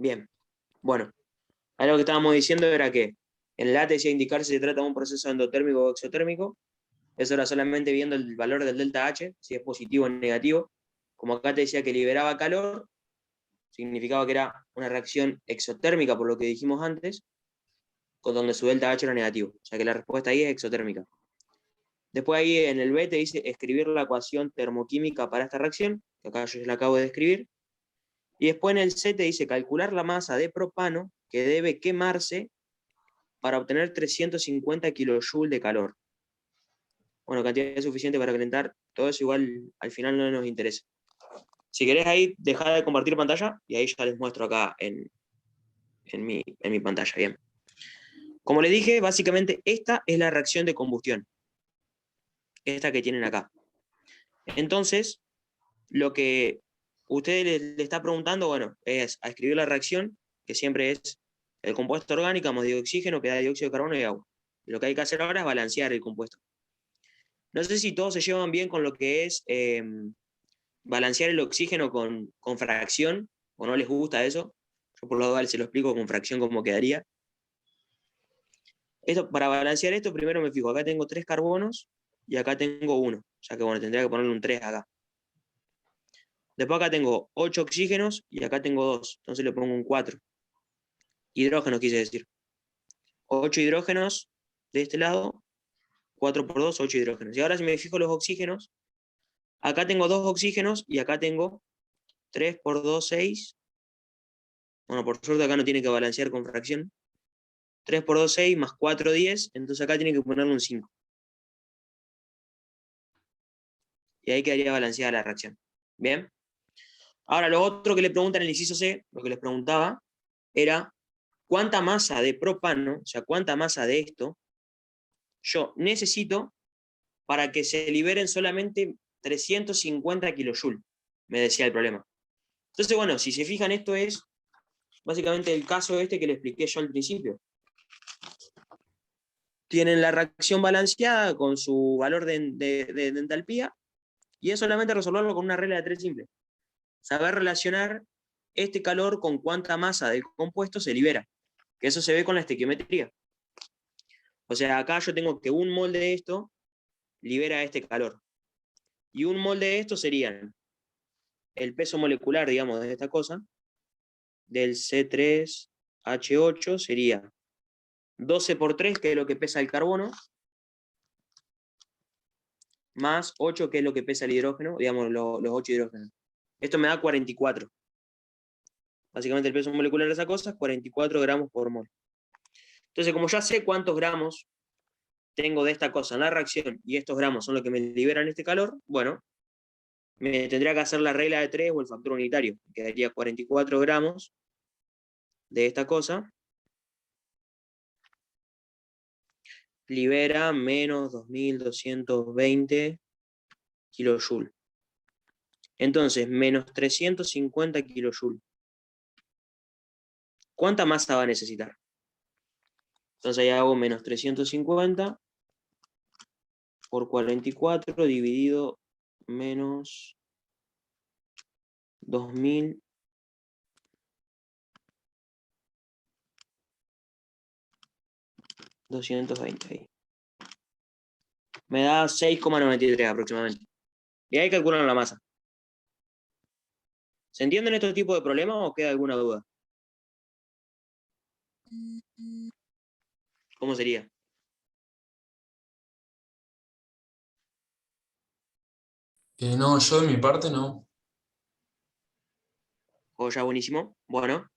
Bien. Bueno, ahora lo que estábamos diciendo era que en el A te decía indicar si se trata de un proceso endotérmico o exotérmico. Eso era solamente viendo el valor del delta H, si es positivo o negativo. Como acá te decía que liberaba calor, significaba que era una reacción exotérmica, por lo que dijimos antes, con donde su delta H era negativo. O sea que la respuesta ahí es exotérmica. Después ahí en el B te dice escribir la ecuación termoquímica para esta reacción, que acá yo ya la acabo de escribir. Y después en el C te dice calcular la masa de propano que debe quemarse para obtener 350 kJ de calor. Bueno, cantidad suficiente para calentar. Todo eso igual al final no nos interesa. Si querés ahí, dejá de compartir pantalla y ahí ya les muestro acá en mi pantalla. Bien. Como les dije, básicamente esta es la reacción de combustión. Esta que tienen acá. Entonces, lo que usted le está preguntando, bueno, es a escribir la reacción, que siempre es el compuesto orgánico más oxígeno que da dióxido de carbono y agua. Lo que hay que hacer ahora es balancear el compuesto. No sé si todos se llevan bien con lo que es balancear el oxígeno con fracción, o no les gusta eso. Yo por lo dual se lo explico con fracción cómo quedaría. Para balancear esto, primero me fijo, acá tengo 3 carbonos y acá tengo 1. O sea que bueno, tendría que ponerle un 3 acá. Después acá tengo 8 oxígenos y acá tengo 2. Entonces le pongo un 4. Hidrógenos quise decir. 8 hidrógenos de este lado, 4 por 2, 8 hidrógenos. Y ahora si me fijo los oxígenos, acá tengo 2 oxígenos y acá tengo 3 por 2, 6. Bueno, por suerte acá no tiene que balancear con fracción. 3 por 2, 6, más 4, 10. Entonces acá tiene que ponerle un 5. Y ahí quedaría balanceada la reacción. ¿Bien? Ahora, lo otro que le preguntan en el inciso C, lo que les preguntaba, era cuánta masa de propano, o sea, cuánta masa de esto, yo necesito para que se liberen solamente 350 kilojoules, me decía el problema. Entonces, bueno, si se fijan, esto es básicamente el caso este que le expliqué yo al principio. Tienen la reacción balanceada con su valor de entalpía, y es solamente resolverlo con una regla de 3 simple. Saber relacionar este calor con cuánta masa del compuesto se libera, que eso se ve con la estequiometría. O sea, acá yo tengo que un mol de esto libera este calor. Y un mol de esto serían el peso molecular, digamos, de esta cosa, del C3H8 sería 12 por 3, que es lo que pesa el carbono, más 8, que es lo que pesa el hidrógeno, digamos, los 8 hidrógenos. Esto me da 44. Básicamente el peso molecular de esa cosa es 44 gramos por mol. Entonces, como ya sé cuántos gramos tengo de esta cosa en la reacción y estos gramos son los que me liberan este calor, bueno, me tendría que hacer la regla de 3 o el factor unitario. Quedaría 44 gramos de esta cosa. Libera menos 2220 kilojoules. Entonces, menos 350 kilojoules. ¿Cuánta masa va a necesitar? Entonces ahí hago menos 350 por 44 dividido menos 2220. Me da 6,93 aproximadamente. Y ahí calculan la masa. ¿Se entienden estos tipos de problemas o queda alguna duda? ¿Cómo sería? No, yo de mi parte no. ¿O ya buenísimo? Bueno,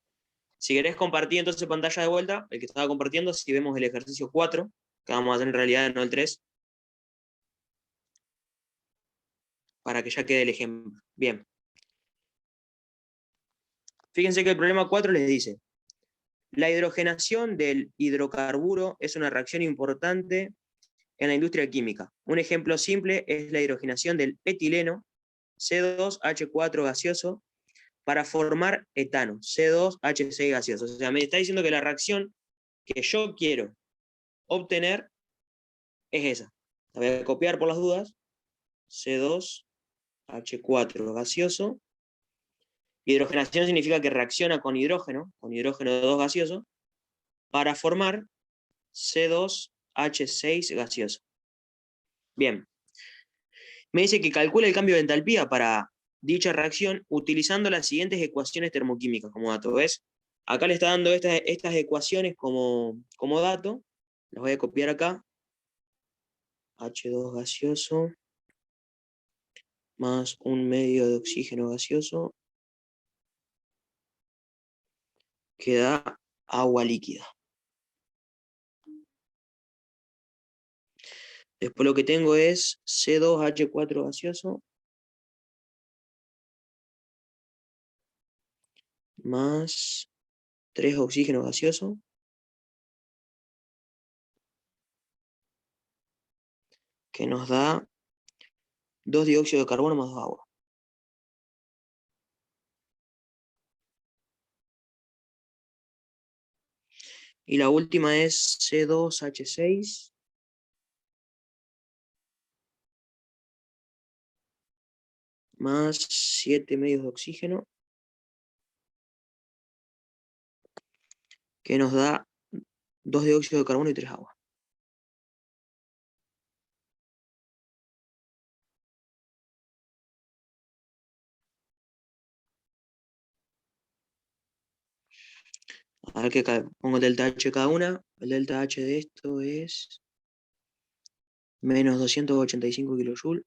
si querés compartir entonces pantalla de vuelta, el que estaba compartiendo, si vemos el ejercicio 4, que vamos a hacer en realidad, no el 3, para que ya quede el ejemplo. Bien. Fíjense que el problema 4 les dice, la hidrogenación del hidrocarburo es una reacción importante en la industria química. Un ejemplo simple es la hidrogenación del etileno, C2H4 gaseoso, para formar etano, C2H6 gaseoso. O sea, me está diciendo que la reacción que yo quiero obtener es esa. La voy a copiar por las dudas. C2H4 gaseoso. Hidrogenación significa que reacciona con hidrógeno de 2 gaseoso, para formar C2H6 gaseoso. Bien. Me dice que calcula el cambio de entalpía para dicha reacción utilizando las siguientes ecuaciones termoquímicas como dato. ¿Ves? Acá le está dando estas ecuaciones como dato. Las voy a copiar acá. H2 gaseoso más 1/2 de oxígeno gaseoso que da agua líquida. Después lo que tengo es C2H4 gaseoso más 3 oxígeno gaseoso que nos da 2 dióxido de carbono más 2 agua. Y la última es C2H6 más 7 medios de oxígeno que nos da 2 dióxido de carbono y 3 agua. A ver que pongo el delta H cada una. El delta H de esto es menos 285 kilojoules.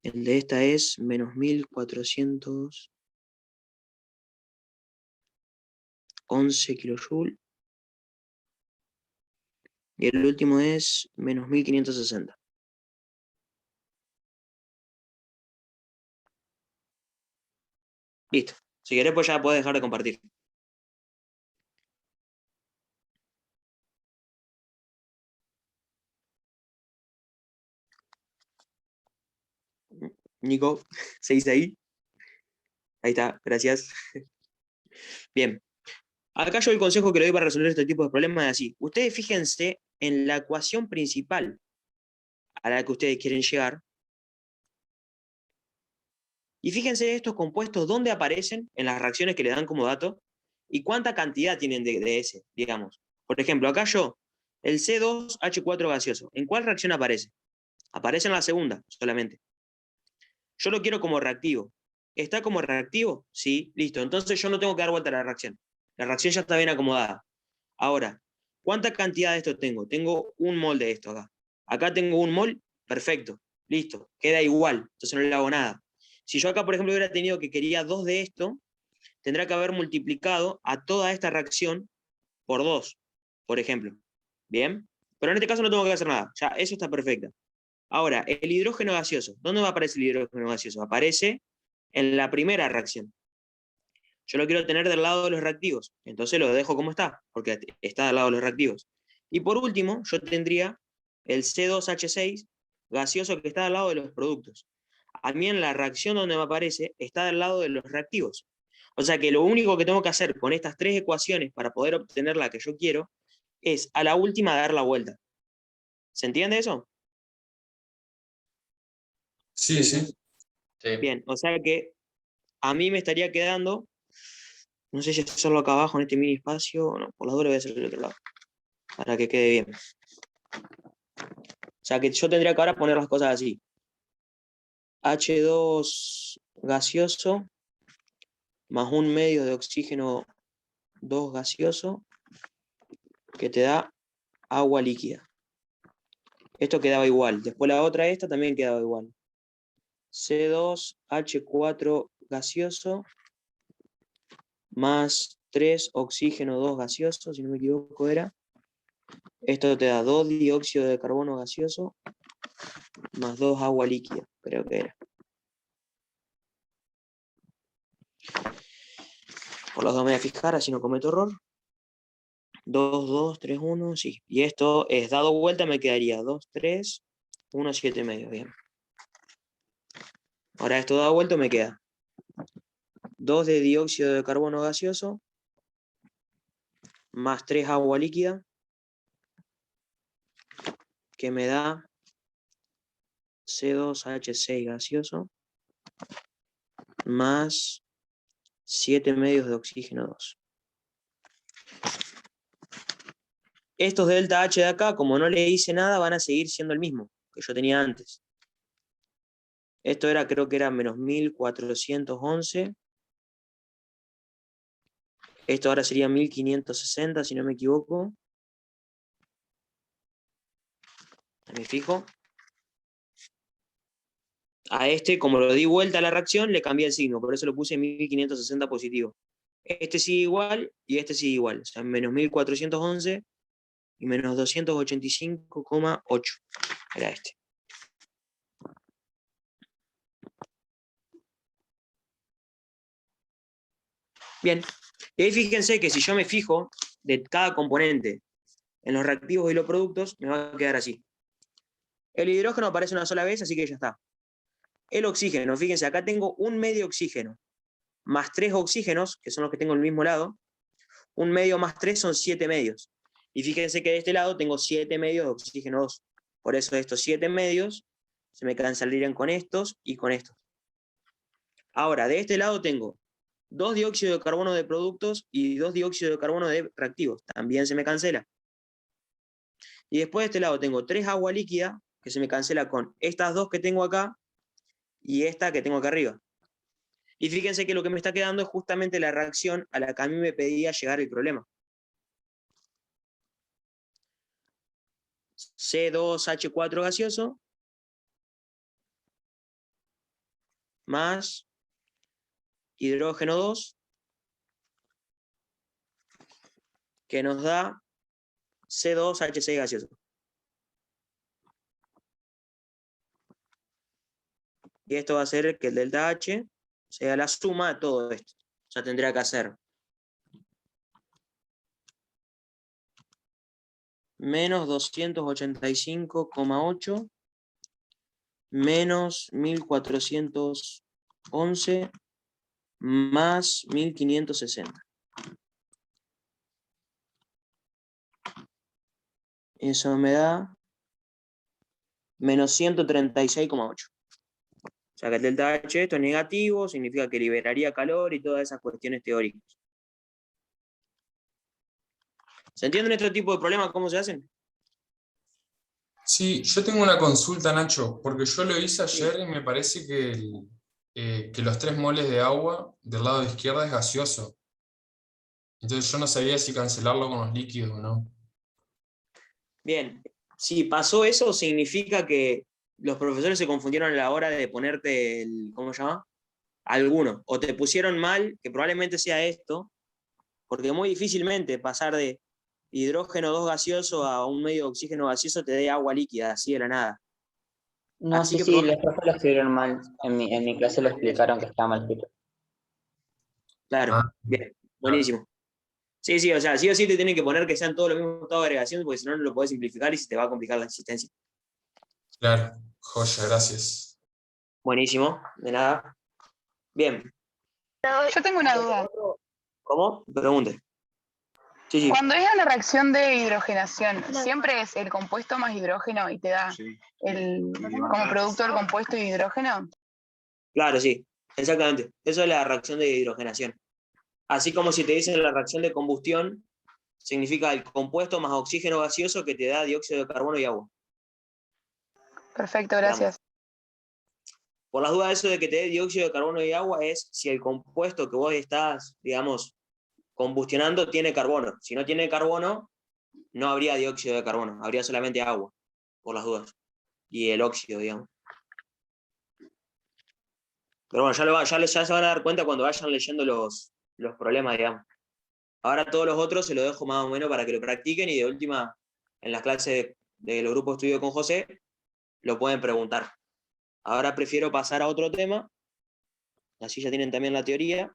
El de esta es menos 1411 kilojoules. Y el último es menos 1560. Listo. Si querés, pues ya podés dejar de compartir. Nico, ¿seguís ahí? Ahí está, gracias. Bien. Acá yo el consejo que le doy para resolver este tipo de problemas es así. Ustedes fíjense en la ecuación principal a la que ustedes quieren llegar. Y fíjense estos compuestos, dónde aparecen en las reacciones que le dan como dato y cuánta cantidad tienen de ese, digamos. Por ejemplo, acá yo, el C2H4 gaseoso, ¿en cuál reacción aparece? Aparece en la segunda solamente. Yo lo quiero como reactivo. ¿Está como reactivo? Sí, listo. Entonces yo no tengo que dar vuelta a la reacción. La reacción ya está bien acomodada. Ahora, ¿cuánta cantidad de esto tengo? Tengo un mol de esto acá. Acá tengo un mol, perfecto, listo, queda igual, entonces no le hago nada. Si yo acá, por ejemplo, hubiera tenido que quería 2 de esto, tendrá que haber multiplicado a toda esta reacción por 2, por ejemplo. ¿Bien? Pero en este caso no tengo que hacer nada, ya eso está perfecto. Ahora, el hidrógeno gaseoso, ¿dónde va a aparecer el hidrógeno gaseoso? Aparece en la primera reacción. Yo lo quiero tener del lado de los reactivos, entonces lo dejo como está, porque está del lado de los reactivos. Y por último, yo tendría el C2H6 gaseoso que está al lado de los productos. A mí en la reacción donde me aparece está del lado de los reactivos. O sea que lo único que tengo que hacer con estas 3 ecuaciones para poder obtener la que yo quiero es a la última dar la vuelta. ¿Se entiende eso? Sí, sí. Sí. Bien, o sea que a mí me estaría quedando, no sé si hacerlo acá abajo en este mini espacio o no, por la dura voy a hacer el otro lado, para que quede bien. O sea que yo tendría que ahora poner las cosas así. H2 gaseoso más 1/2 de oxígeno 2 gaseoso que te da agua líquida. Esto quedaba igual. Después la otra, esta también quedaba igual. C2H4 gaseoso más 3 oxígeno 2 gaseoso, si no me equivoco era. Esto te da 2 dióxido de carbono gaseoso más 2 agua líquida, creo que era. Por los dos me voy a fijar, así no cometo error. 2, 2, 3, 1, sí. Y esto es dado vuelta, me quedaría 2, 3, 1, 7 medio. Bien. Ahora esto dado vuelta me queda 2 de dióxido de carbono gaseoso más 3 agua líquida que me da C2H6 gaseoso más 7 medios de oxígeno 2. Estos delta H de acá, como no le hice nada, van a seguir siendo el mismo que yo tenía antes. Esto era, creo que era menos 1411. Esto ahora sería 1560, si no me equivoco. Me fijo. A este, como lo di vuelta a la reacción, le cambié el signo, por eso lo puse 1560 positivo. Este sigue igual y este sigue igual. O sea, menos 1411 y menos 285,8. Era este. Bien. Y ahí fíjense que si yo me fijo de cada componente en los reactivos y los productos, me va a quedar así. El hidrógeno aparece una sola vez, así que ya está. El oxígeno, fíjense, acá tengo un medio oxígeno, más 3 oxígenos, que son los que tengo en el mismo lado. Un medio más 3 son 7 medios. Y fíjense que de este lado tengo 7 medios de oxígeno 2. Por eso estos 7 medios se me cancelarían con estos y con estos. Ahora, de este lado tengo 2 dióxidos de carbono de productos y 2 dióxidos de carbono de reactivos. También se me cancela. Y después de este lado tengo 3 agua líquida, que se me cancela con estas dos que tengo acá y esta que tengo acá arriba. Y fíjense que lo que me está quedando es justamente la reacción a la que a mí me pedía llegar el problema. C2H4 gaseoso más hidrógeno 2, que nos da C2H6 gaseoso. Y esto va a hacer que el delta H sea la suma de todo esto. O sea, tendría que hacer menos 285,8 menos 1411 más 1560. Eso me da menos 136,8. O sea que el delta H esto es negativo, significa que liberaría calor y todas esas cuestiones teóricas. ¿Se entienden este tipo de problemas cómo se hacen? Sí, yo tengo una consulta, Nacho, porque yo lo hice ayer y me parece que los 3 moles de agua del lado de izquierda es gaseoso. Entonces yo no sabía si cancelarlo con los líquidos o no. Bien, si pasó eso, significa que los profesores se confundieron a la hora de ponerte el, ¿cómo se llama? Alguno. O te pusieron mal, que probablemente sea esto, porque muy difícilmente pasar de hidrógeno 2 gaseoso a un medio de oxígeno gaseoso te dé agua líquida, así de la nada. No, Así sí, que los profes lo escribieron mal. En mi clase lo explicaron que estaba mal escrito. claro, Ah, bien, buenísimo. Sí, sí, o sea, sí o sí te tienen que poner que sean todos los mismos estados de agregación, porque si no, no lo podés simplificar y se te va a complicar la existencia. claro, joya, gracias. Buenísimo, de nada. Bien. Yo tengo una duda. ¿Cómo? Pregunte. Sí, sí. Cuando es una reacción de hidrogenación, ¿siempre es el compuesto más hidrógeno y te da como producto el compuesto y hidrógeno? Claro, sí, exactamente. Eso es la reacción de hidrogenación. Así como si te dicen la reacción de combustión, significa el compuesto más oxígeno gaseoso que te da dióxido de carbono y agua. Perfecto, gracias. Por las dudas, eso de que te dé dióxido de carbono y agua es si el compuesto que vos estás, digamos, combustionando tiene carbono. Si no tiene carbono, no habría dióxido de carbono, habría solamente agua, por las dudas. Y el óxido, digamos. Pero bueno, ya se van a dar cuenta cuando vayan leyendo los problemas, digamos. Ahora todos los otros se los dejo más o menos para que lo practiquen y de última, en las clases de los grupos de estudio con José, lo pueden preguntar. Ahora prefiero pasar a otro tema, así ya tienen también la teoría,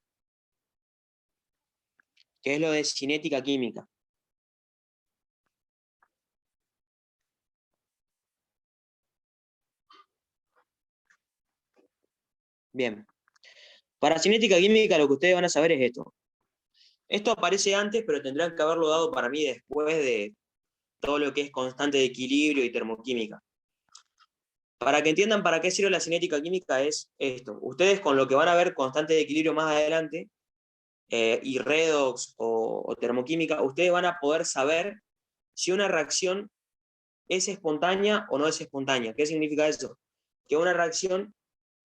que es lo de cinética química. Bien. Para cinética química lo que ustedes van a saber es esto. Esto aparece antes, pero tendrán que haberlo dado para mí después de todo lo que es constante de equilibrio y termoquímica. Para que entiendan para qué sirve la cinética química es esto. Ustedes con lo que van a ver constante de equilibrio más adelante, y redox o termoquímica, ustedes van a poder saber si una reacción es espontánea o no es espontánea. ¿Qué significa eso? Que una reacción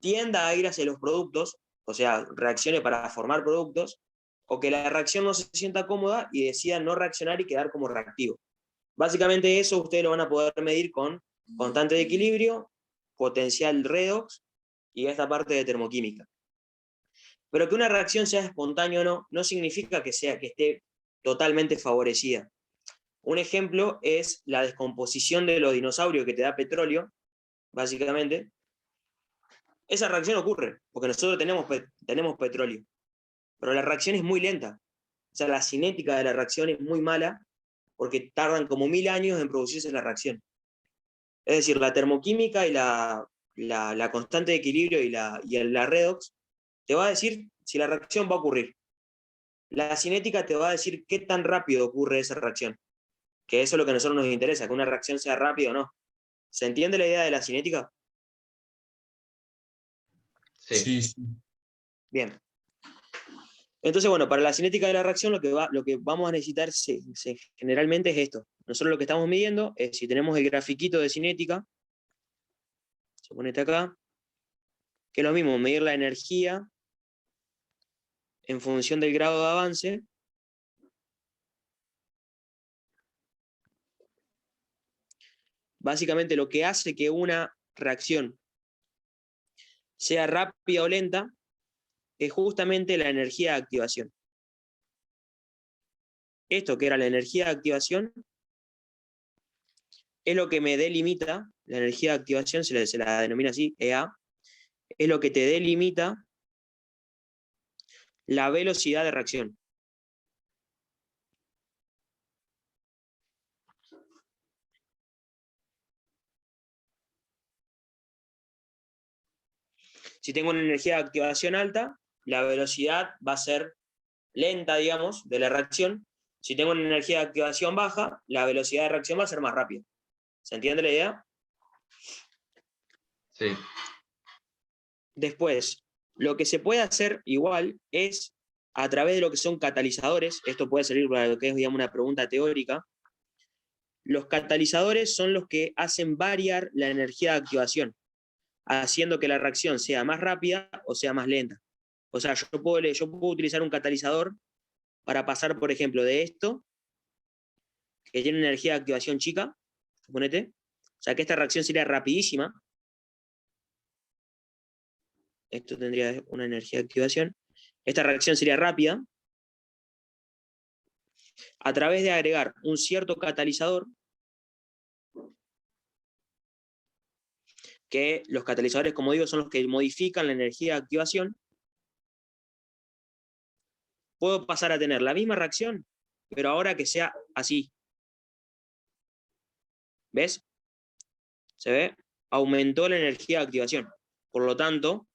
tienda a ir hacia los productos, o sea, reaccione para formar productos, o que la reacción no se sienta cómoda y decida no reaccionar y quedar como reactivo. Básicamente eso ustedes lo van a poder medir con constante de equilibrio, potencial redox y esta parte de termoquímica. Pero que una reacción sea espontánea o no, no significa que esté totalmente favorecida. Un ejemplo es la descomposición de los dinosaurios que te da petróleo, básicamente. Esa reacción ocurre, porque nosotros tenemos petróleo, pero la reacción es muy lenta. O sea, la cinética de la reacción es muy mala, porque tardan como 1000 años en producirse la reacción. Es decir, la termoquímica y la constante de equilibrio y la redox te va a decir si la reacción va a ocurrir. La cinética te va a decir qué tan rápido ocurre esa reacción, que eso es lo que a nosotros nos interesa, que una reacción sea rápida o no. ¿Se entiende la idea de la cinética? Sí, sí. Bien. Entonces, bueno, para la cinética de la reacción lo que vamos a necesitar generalmente es esto. Nosotros lo que estamos midiendo es si tenemos el grafiquito de cinética, se pone acá, que es lo mismo, medir la energía en función del grado de avance. Básicamente lo que hace que una reacción sea rápida o lenta es justamente la energía de activación. Esto que era la energía de activación es lo que me delimita, la energía de activación se la denomina así, EA, es lo que te delimita la velocidad de reacción. Si tengo una energía de activación alta, la velocidad va a ser lenta, digamos, de la reacción. Si tengo una energía de activación baja, la velocidad de reacción va a ser más rápida. ¿Se entiende la idea? Sí. Después, lo que se puede hacer igual es a través de lo que son catalizadores. Esto puede servir para lo que es, digamos, una pregunta teórica. Los catalizadores son los que hacen variar la energía de activación, haciendo que la reacción sea más rápida o sea más lenta. O sea, yo puedo utilizar un catalizador para pasar, por ejemplo, de esto, que tiene una energía de activación chica, suponete, o sea que esta reacción sería rapidísima. Esto tendría una energía de activación. Esta reacción sería rápida a través de agregar un cierto catalizador, que los catalizadores, como digo, son los que modifican la energía de activación. Puedo pasar a tener la misma reacción, pero ahora que sea así. ¿Ves? ¿Se ve? Aumentó la energía de activación. Por lo tanto,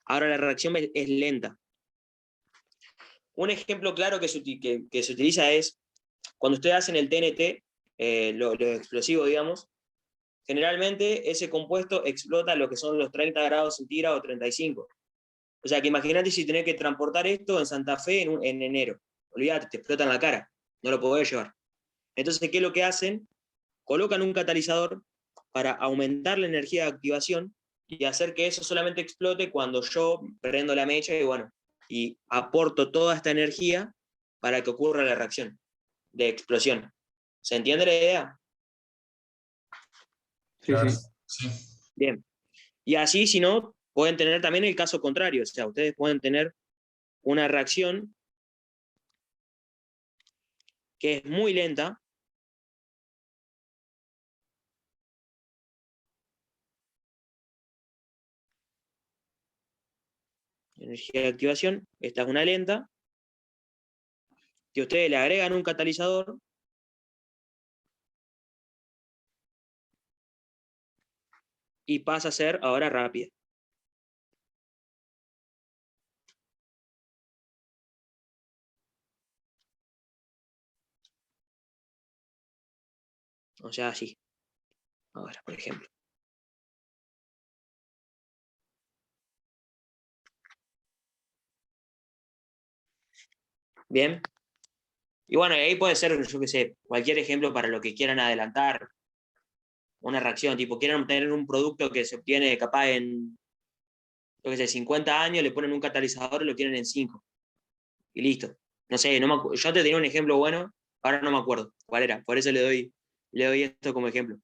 ahora la reacción es lenta. Un ejemplo claro que se utiliza es cuando ustedes hacen el TNT, lo explosivo, digamos, generalmente ese compuesto explota lo que son los 30 grados centígrados o 35. O sea que imagínate si tenés que transportar esto en Santa Fe en enero. Olvídate, te explota en la cara, no lo podés llevar. Entonces, ¿qué es lo que hacen? Colocan un catalizador para aumentar la energía de activación y hacer que eso solamente explote cuando yo prendo la mecha y aporto toda esta energía para que ocurra la reacción de explosión. ¿Se entiende la idea? Sí, Claro, sí. sí. Bien. Y así, si no, pueden tener también el caso contrario. O sea, ustedes pueden tener una reacción que es muy lenta, energía de activación, esta es una lenta, que ustedes le agregan un catalizador y pasa a ser ahora rápida. O sea, así. Ahora, por ejemplo. Bien. Y bueno, ahí puede ser, yo qué sé, cualquier ejemplo para lo que quieran adelantar. Una reacción, tipo, quieren obtener un producto que se obtiene capaz en, yo qué sé, 50 años, le ponen un catalizador y lo quieren en 5. Y listo. No sé, yo te tenía un ejemplo bueno, ahora no me acuerdo cuál era, por eso le doy esto como ejemplo.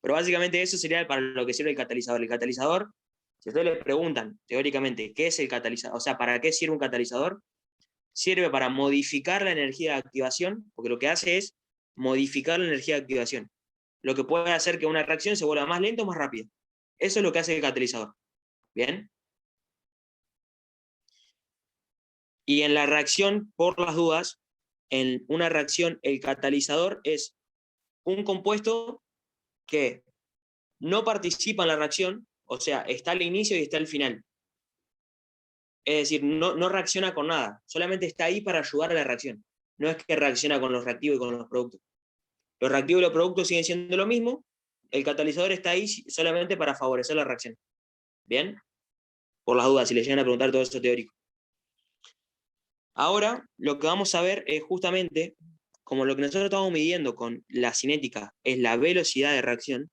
Pero básicamente eso sería para lo que sirve el catalizador. El catalizador, si ustedes le preguntan teóricamente qué es el catalizador, o sea, ¿para qué sirve un catalizador? Sirve para modificar la energía de activación, porque lo que hace es modificar la energía de activación. Lo que puede hacer que una reacción se vuelva más lenta o más rápida. Eso es lo que hace el catalizador. ¿Bien? Y en la reacción, por las dudas, en una reacción, el catalizador es un compuesto que no participa en la reacción, o sea, está al inicio y está al final. Es decir, no reacciona con nada, solamente está ahí para ayudar a la reacción. No es que reacciona con los reactivos y con los productos. Los reactivos y los productos siguen siendo lo mismo, el catalizador está ahí solamente para favorecer la reacción. ¿Bien? Por las dudas, si les llegan a preguntar todo eso teórico. Ahora, lo que vamos a ver es justamente, como lo que nosotros estamos midiendo con la cinética es la velocidad de reacción,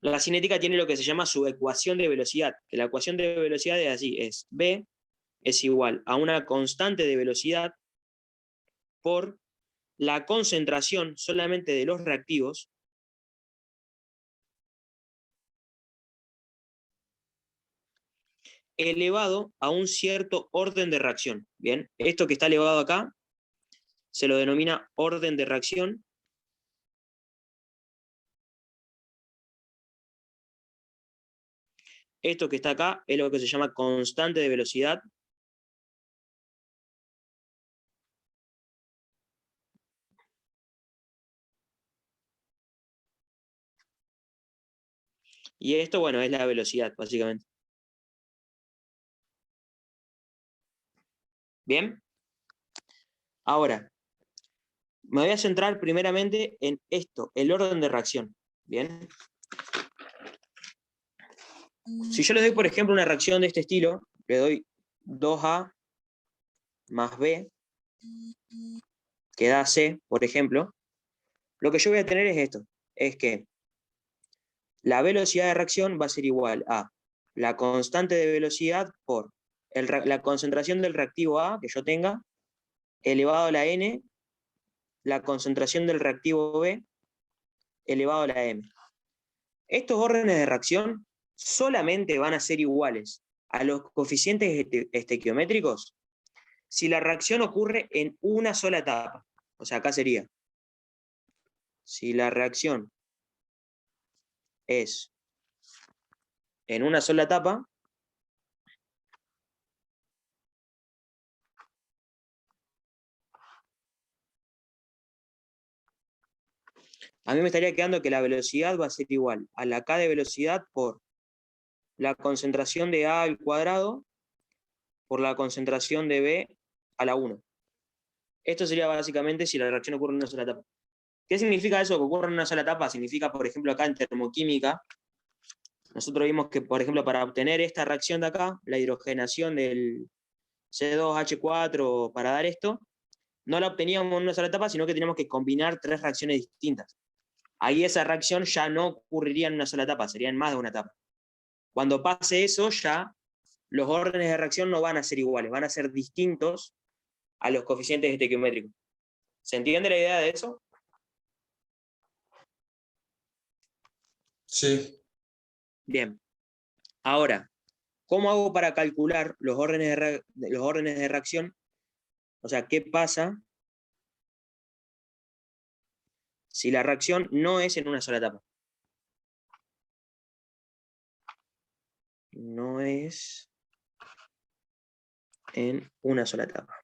la cinética tiene lo que se llama su ecuación de velocidad, que la ecuación de velocidad es así, es V es igual a una constante de velocidad por la concentración solamente de los reactivos elevado a un cierto orden de reacción. Bien, esto que está elevado acá se lo denomina orden de reacción. Esto que está acá es lo que se llama constante de velocidad. Y esto, bueno, es la velocidad, básicamente. Bien. Ahora, me voy a centrar primeramente en esto, el orden de reacción. Bien. Si yo le doy, por ejemplo, una reacción de este estilo, le doy 2A más B, que da C, por ejemplo, lo que yo voy a tener es esto, es que la velocidad de reacción va a ser igual a la constante de velocidad por la concentración del reactivo A que yo tenga, elevado a la N, la concentración del reactivo B, elevado a la M. Estos órdenes de reacción solamente van a ser iguales a los coeficientes estequiométricos si la reacción ocurre en una sola etapa. O sea, acá sería, si la reacción es en una sola etapa, a mí me estaría quedando que la velocidad va a ser igual a la K de velocidad por la concentración de A al cuadrado por la concentración de B a la 1. Esto sería básicamente si la reacción ocurre en una sola etapa. ¿Qué significa eso que ocurre en una sola etapa? Significa, por ejemplo, acá en termoquímica, nosotros vimos que, por ejemplo, para obtener esta reacción de acá, la hidrogenación del C2H4, para dar esto, no la obteníamos en una sola etapa, sino que teníamos que combinar 3 reacciones distintas. Ahí esa reacción ya no ocurriría en una sola etapa, sería en más de una etapa. Cuando pase eso, ya los órdenes de reacción no van a ser iguales, van a ser distintos a los coeficientes estequiométricos. ¿Se entiende la idea de eso? Sí. Bien. Ahora, ¿cómo hago para calcular los órdenes de reacción? O sea, ¿qué pasa si la reacción no es en una sola etapa? No es en una sola etapa.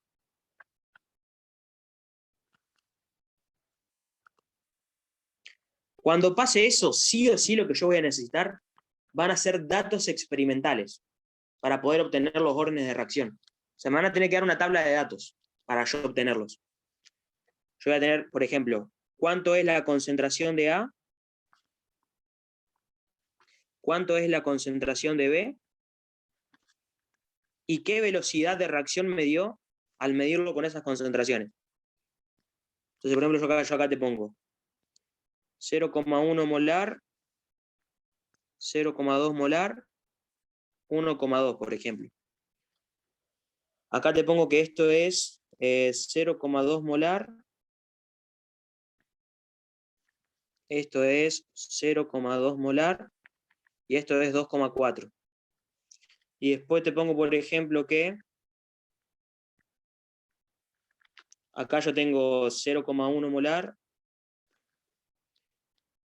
Cuando pase eso, sí o sí lo que yo voy a necesitar van a ser datos experimentales para poder obtener los órdenes de reacción. O sea, me van a tener que dar una tabla de datos para yo obtenerlos. Yo voy a tener, por ejemplo, ¿cuánto es la concentración de A? ¿Cuánto es la concentración de B? ¿Y qué velocidad de reacción me dio al medirlo con esas concentraciones? Entonces, por ejemplo, yo acá te pongo 0,1 molar, 0,2 molar, 1,2, por ejemplo. Acá te pongo que esto es 0,2 molar, esto es 0,2 molar, y esto es 2,4. Y después te pongo, por ejemplo, que acá yo tengo 0,1 molar,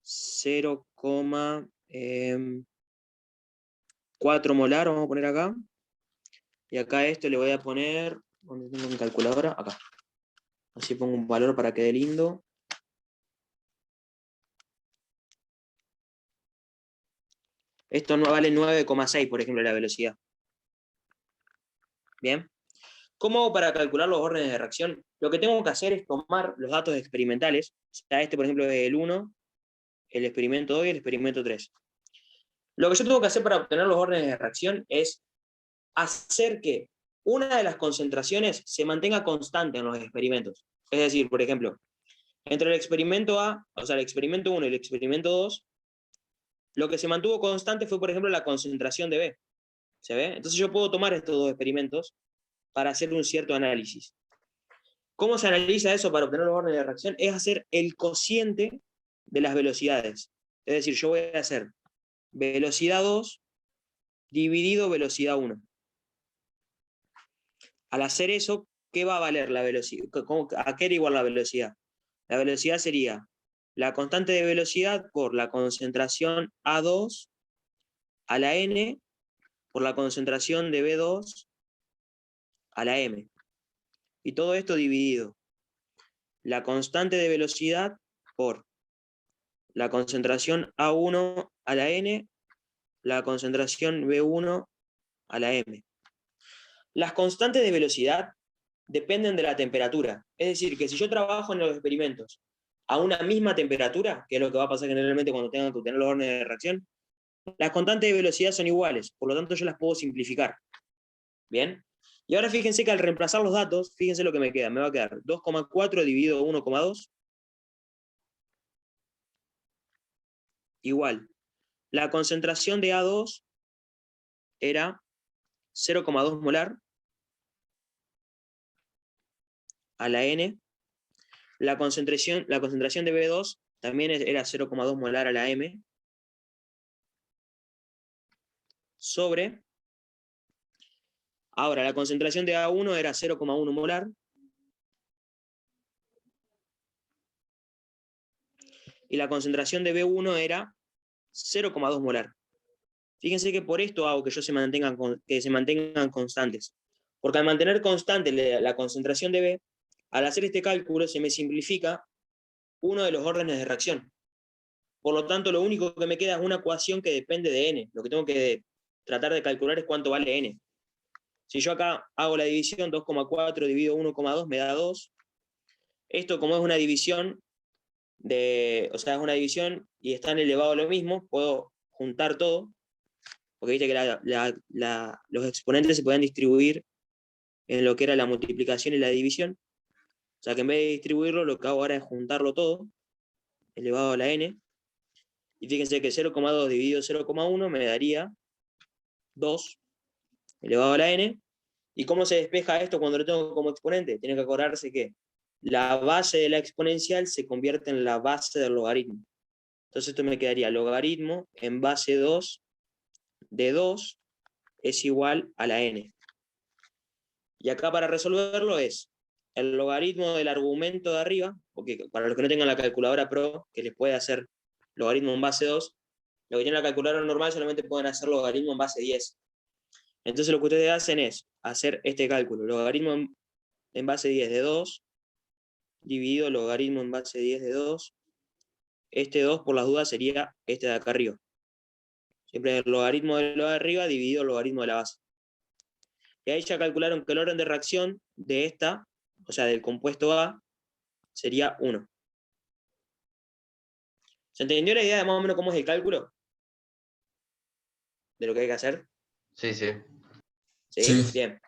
0,4 molar, vamos a poner acá. Y acá a esto le voy a poner, ¿dónde tengo mi calculadora? Acá. Así pongo un valor para que quede lindo. Esto no vale 9,6, por ejemplo, la velocidad. Bien. ¿Cómo hago para calcular los órdenes de reacción? Lo que tengo que hacer es tomar los datos experimentales. O sea, este, por ejemplo, es el 1, el experimento 2 y el experimento 3. Lo que yo tengo que hacer para obtener los órdenes de reacción es hacer que una de las concentraciones se mantenga constante en los experimentos. Es decir, por ejemplo, entre el experimento A, o sea, el experimento 1 y el experimento 2, lo que se mantuvo constante fue, por ejemplo, la concentración de B. ¿Se ve? Entonces yo puedo tomar estos dos experimentos para hacer un cierto análisis. ¿Cómo se analiza eso para obtener los órdenes de reacción? Es hacer el cociente de las velocidades. Es decir, yo voy a hacer velocidad 2 dividido velocidad 1. Al hacer eso, ¿qué va a valer la velocidad? ¿A qué era igual la velocidad? La velocidad sería la constante de velocidad por la concentración A2 a la N por la concentración de B2 a la M. Y todo esto dividido. La constante de velocidad por la concentración A1 a la N, la concentración B1 a la M. Las constantes de velocidad dependen de la temperatura. Es decir, que si yo trabajo en los experimentos a una misma temperatura, que es lo que va a pasar generalmente cuando tengan que obtener los órdenes de reacción, las constantes de velocidad son iguales, por lo tanto yo las puedo simplificar. ¿Bien? Y ahora fíjense que al reemplazar los datos, fíjense lo que me queda. Me va a quedar 2,4 dividido 1,2 igual. La concentración de A2 era 0,2 molar a la N. La concentración de B2 también era 0,2 molar a la M. Sobre. Ahora, la concentración de A1 era 0,1 molar. Y la concentración de B1 era 0,2 molar. Fíjense que por esto hago que se mantengan constantes. Porque al mantener constante la concentración de B, al hacer este cálculo se me simplifica uno de los órdenes de reacción. Por lo tanto, lo único que me queda es una ecuación que depende de n. Lo que tengo que tratar de calcular es cuánto vale n. Si yo acá hago la división, 2,4 dividido 1,2 me da 2. Esto, como es una división, es una división y están elevado a lo mismo, puedo juntar todo, porque viste que los exponentes se pueden distribuir en lo que era la multiplicación y la división. O sea que en vez de distribuirlo, lo que hago ahora es juntarlo todo, elevado a la n. Y fíjense que 0,2 dividido 0,1 me daría 2 elevado a la n. ¿Y cómo se despeja esto cuando lo tengo como exponente? Tiene que acordarse que la base de la exponencial se convierte en la base del logaritmo. Entonces esto me quedaría logaritmo en base 2 de 2 es igual a la n. Y acá para resolverlo es el logaritmo del argumento de arriba, porque para los que no tengan la calculadora Pro, que les puede hacer logaritmo en base 2, lo que tiene la calculadora normal solamente pueden hacer logaritmo en base 10. Entonces lo que ustedes hacen es hacer este cálculo, logaritmo en base 10 de 2, dividido logaritmo en base 10 de 2, este 2 por las dudas sería este de acá arriba. Siempre el logaritmo de lo de arriba dividido el logaritmo de la base. Y ahí ya calcularon que el orden de reacción de esta, o sea, del compuesto A, sería 1. ¿Se entendió la idea de más o menos cómo es el cálculo? ¿De lo que hay que hacer? Sí, sí. ¿Sí? Sí. Bien.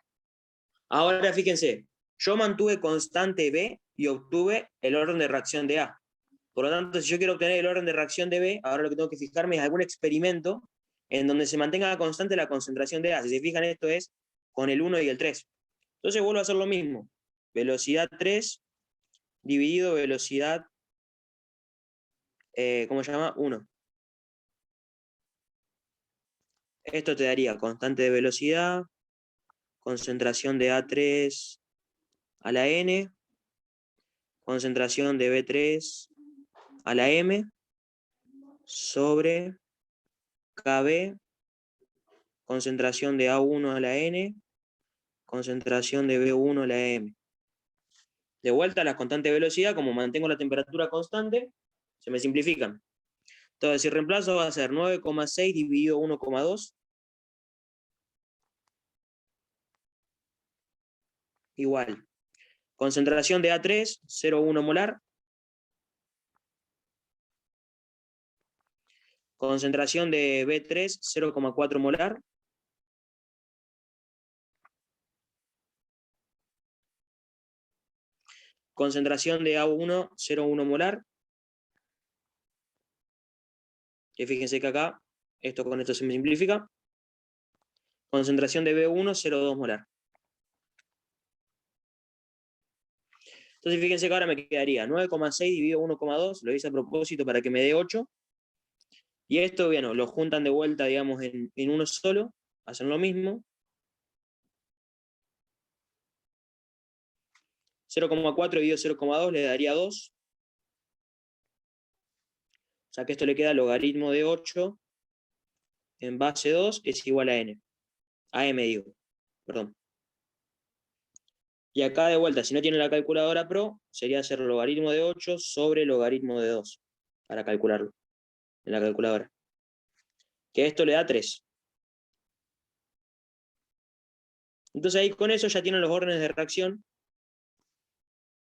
Ahora fíjense, yo mantuve constante B y obtuve el orden de reacción de A. Por lo tanto, si yo quiero obtener el orden de reacción de B, ahora lo que tengo que fijarme es algún experimento en donde se mantenga constante la concentración de A. Si se fijan, esto es con el 1 y el 3. Entonces vuelvo a hacer lo mismo. Velocidad 3 dividido velocidad, ¿cómo se llama? 1. Esto te daría constante de velocidad, concentración de A3 a la N, concentración de B3 a la M, sobre KB, concentración de A1 a la N, concentración de B1 a la M. De vuelta, la constante de velocidad, como mantengo la temperatura constante, se me simplifican. Entonces, si reemplazo va a ser 9,6 dividido 1,2, igual. Concentración de A3, 0,1 molar. Concentración de B3, 0,4 molar. Concentración de A1, 0,1 molar. Y fíjense que acá, esto con esto se me simplifica. Concentración de B1, 0,2 molar. Entonces fíjense que ahora me quedaría 9,6 dividido 1,2, lo hice a propósito para que me dé 8. Y esto, bueno, lo juntan de vuelta, digamos, en uno solo, hacen lo mismo. 0,4 dividido 0,2 le daría 2. O sea que esto le queda logaritmo de 8 en base 2 es igual a n. A m digo, perdón. Y acá de vuelta, si no tiene la calculadora Pro, sería hacer logaritmo de 8 sobre logaritmo de 2, para calcularlo en la calculadora. Que esto le da 3. Entonces ahí con eso ya tienen los órdenes de reacción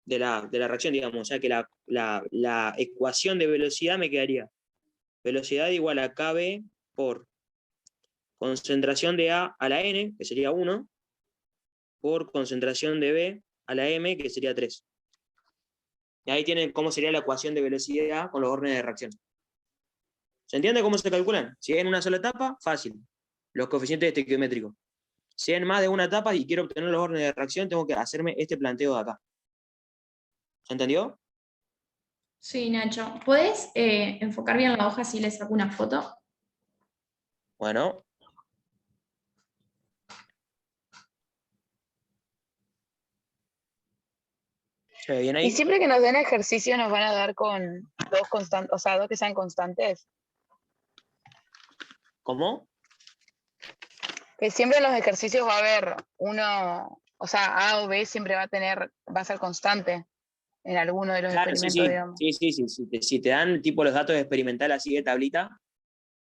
de la reacción, digamos. O sea que la ecuación de velocidad me quedaría velocidad igual a KB por concentración de A a la N, que sería 1, por concentración de B a la M, que sería 3. Y ahí tienen cómo sería la ecuación de velocidad con los órdenes de reacción. ¿Se entiende cómo se calculan? Si es en una sola etapa, fácil. Los coeficientes estequiométricos. Si es en más de una etapa y quiero obtener los órdenes de reacción, tengo que hacerme este planteo de acá. ¿Se entendió? Sí, Nacho. ¿Puedes enfocar bien la hoja si le saco una foto? Bueno. ¿Se ve bien ahí? Y siempre que nos den ejercicio nos van a dar con dos constantes, o sea, dos que sean constantes. ¿Cómo? Que siempre en los ejercicios va a haber uno, o sea, A o B siempre va a ser constante en alguno de los Claro, experimentos, digamos. Sí. Si te dan tipo los datos experimentales así de tablita,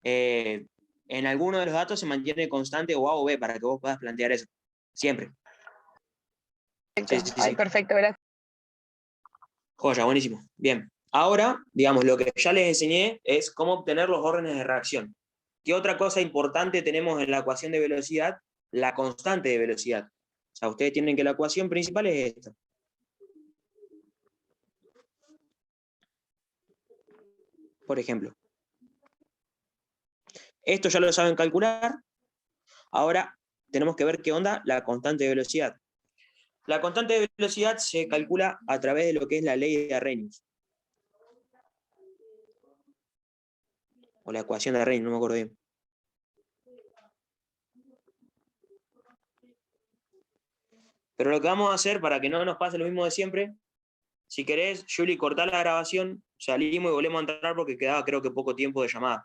en alguno de los datos se mantiene constante o A o B para que vos puedas plantear eso. Siempre. Perfecto. Ay, perfecto, gracias. Joya, buenísimo. Bien. Ahora, digamos, lo que ya les enseñé es cómo obtener los órdenes de reacción. ¿Qué otra cosa importante tenemos en la ecuación de velocidad? La constante de velocidad. O sea, ustedes tienen que la ecuación principal es esta. Por ejemplo. Esto ya lo saben calcular. Ahora tenemos que ver qué onda la constante de velocidad. La constante de velocidad se calcula a través de lo que es la ley de Arrhenius. O la ecuación de Arrhenius, no me acuerdo bien. Pero lo que vamos a hacer para que no nos pase lo mismo de siempre, si querés, Juli, cortá la grabación, salimos y volvemos a entrar porque quedaba creo que poco tiempo de llamada.